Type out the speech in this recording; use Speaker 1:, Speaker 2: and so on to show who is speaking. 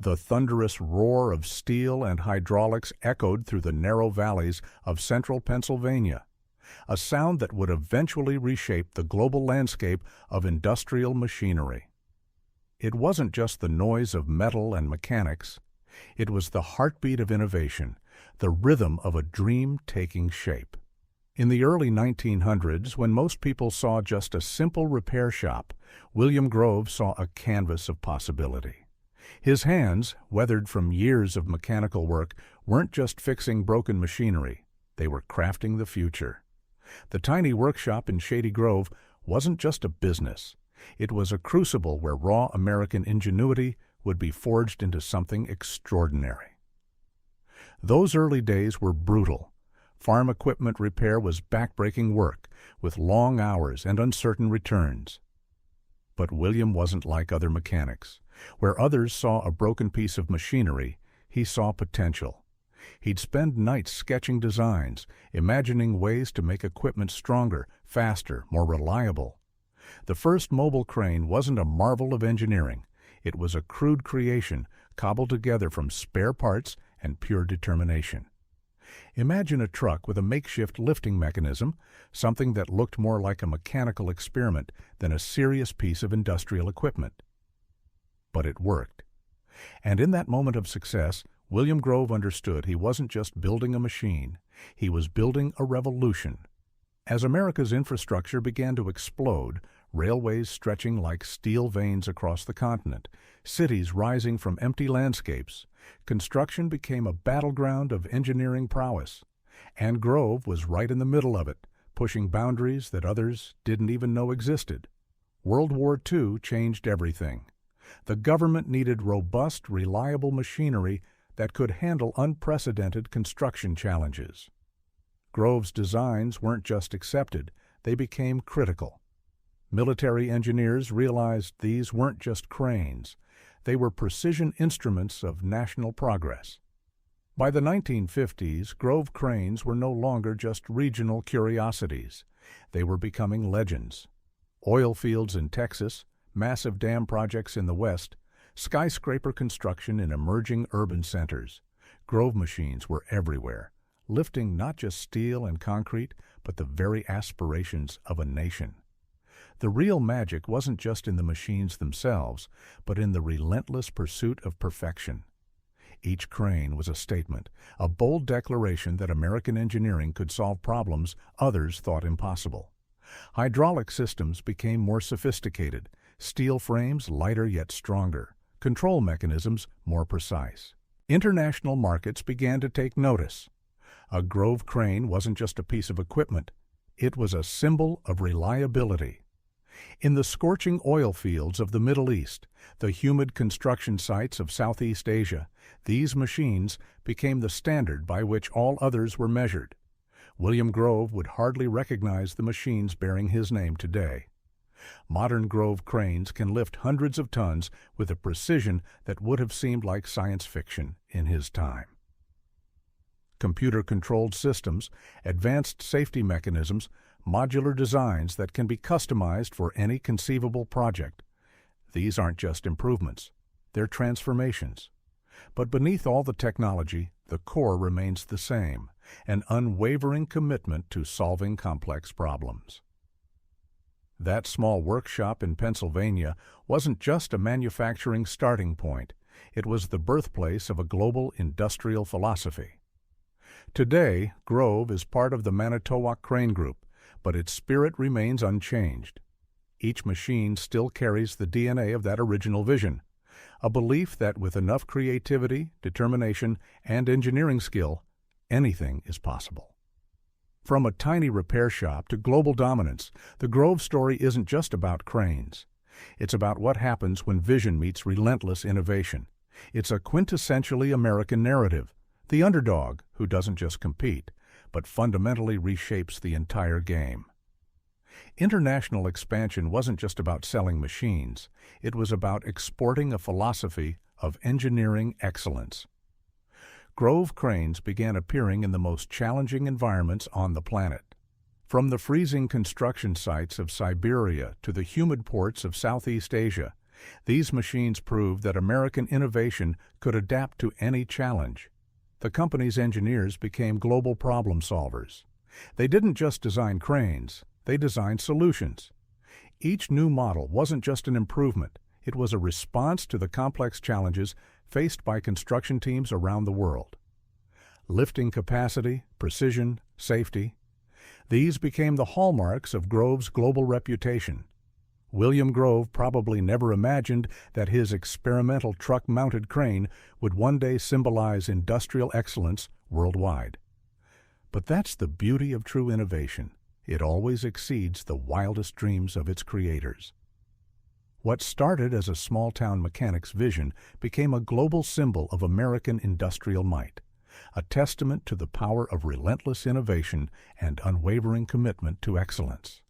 Speaker 1: The thunderous roar of steel and hydraulics echoed through the narrow valleys of central Pennsylvania, a sound that would eventually reshape the global landscape of industrial machinery. It wasn't just the noise of metal and mechanics. It was the heartbeat of innovation, the rhythm of a dream taking shape. In the early 1900s, when most people saw just a simple repair shop, William Grove saw a canvas of possibility. His hands, weathered from years of mechanical work, weren't just fixing broken machinery, they were crafting the future. The tiny workshop in Shady Grove wasn't just a business. It was a crucible where raw American ingenuity would be forged into something extraordinary. Those early days were brutal. Farm equipment repair was backbreaking work, with long hours and uncertain returns. But William wasn't like other mechanics. Where others saw a broken piece of machinery, he saw potential. He'd spend nights sketching designs, imagining ways to make equipment stronger, faster, more reliable. The first mobile crane wasn't a marvel of engineering. It was a crude creation, cobbled together from spare parts and pure determination. Imagine a truck with a makeshift lifting mechanism, something that looked more like a mechanical experiment than a serious piece of industrial equipment. But it worked. And in that moment of success, William Grove understood he wasn't just building a machine, he was building a revolution. As America's infrastructure began to explode, railways stretching like steel veins across the continent, cities rising from empty landscapes, construction became a battleground of engineering prowess. And Grove was right in the middle of it, pushing boundaries that others didn't even know existed. World War II changed everything. The government needed robust, reliable machinery that could handle unprecedented construction challenges. Grove's designs weren't just accepted, they became critical. Military engineers realized these weren't just cranes, they were precision instruments of national progress. By the 1950s, Grove cranes were no longer just regional curiosities. They were becoming legends. Oil fields in Texas, massive dam projects in the West, skyscraper construction in emerging urban centers. Grove machines were everywhere, lifting not just steel and concrete, but the very aspirations of a nation. The real magic wasn't just in the machines themselves, but in the relentless pursuit of perfection. Each crane was a statement, a bold declaration that American engineering could solve problems others thought impossible. Hydraulic systems became more sophisticated, steel frames lighter yet stronger, control mechanisms more precise. International markets began to take notice. A Grove crane wasn't just a piece of equipment, it was a symbol of reliability. In the scorching oil fields of the Middle East, the humid construction sites of Southeast Asia, these machines became the standard by which all others were measured. William Grove would hardly recognize the machines bearing his name today. Modern Grove cranes can lift hundreds of tons with a precision that would have seemed like science fiction in his time. Computer-controlled systems, advanced safety mechanisms, modular designs that can be customized for any conceivable project. These aren't just improvements, they're transformations. But beneath all the technology, the core remains the same, an unwavering commitment to solving complex problems. That small workshop in Pennsylvania wasn't just a manufacturing starting point, it was the birthplace of a global industrial philosophy. Today, Grove is part of the Manitowoc Crane Group, but its spirit remains unchanged. Each machine still carries the DNA of that original vision, a belief that with enough creativity, determination, and engineering skill, anything is possible. From a tiny repair shop to global dominance, the Grove story isn't just about cranes. It's about what happens when vision meets relentless innovation. It's a quintessentially American narrative, the underdog who doesn't just compete, but fundamentally reshapes the entire game. International expansion wasn't just about selling machines, it was about exporting a philosophy of engineering excellence. Grove cranes began appearing in the most challenging environments on the planet. From the freezing construction sites of Siberia to the humid ports of Southeast Asia, These machines proved that American innovation could adapt to any challenge. The company's engineers became global problem solvers. They didn't just design cranes, they designed solutions. Each new model wasn't just an improvement, it was a response to the complex challenges faced by construction teams around the world. Lifting capacity, precision, safety. These became the hallmarks of Grove's global reputation. William Grove probably never imagined that his experimental truck-mounted crane would one day symbolize industrial excellence worldwide. But that's the beauty of true innovation. It always exceeds the wildest dreams of its creators. What started as a small-town mechanic's vision became a global symbol of American industrial might, a testament to the power of relentless innovation and unwavering commitment to excellence.